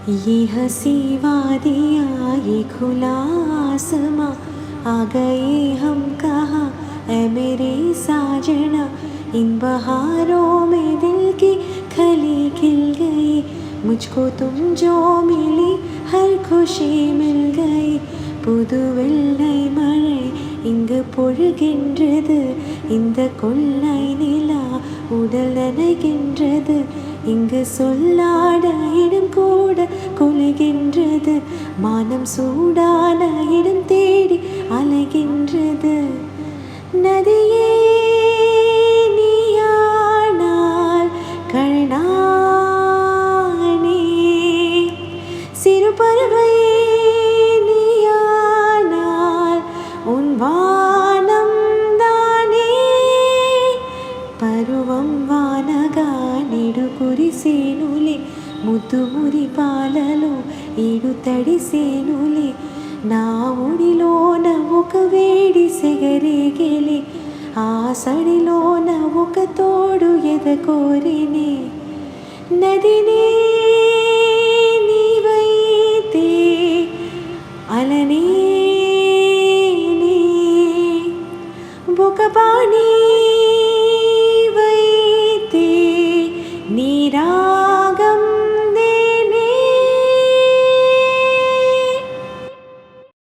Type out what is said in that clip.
ये हंसी वादियाँ ये खुला आसमां, आ गए हम कहाँ ऐ मेरे साजना। इन बहारों में दिल की कली खिल गई, मुझको तुम जो मिली हर खुशी मिल गई। புது வெள்ளை மழை இங்கு பொழிகின்றது, இந்த கொள்ளை நிலா உடல் நனைகின்றது. இங்கு சொல்லாட இடம் கூட குலுகின்றது, மானம் சூடான இடம் தேடி அலைகின்றது. நதியே நீயானால் கண்ணானே, சிறு பறவை நீயானால் உன் வானம் தானே. పరువం వానగా నేడు కురిసేనులే, ముద్దు మురి పాలలో ఏడు తడిసేనులే. నా ఒడిలోన ఒక వేడి సెగరేగెలే, ఆ సడిలోన ఒక తోడు ఎదకోరినే. నదినే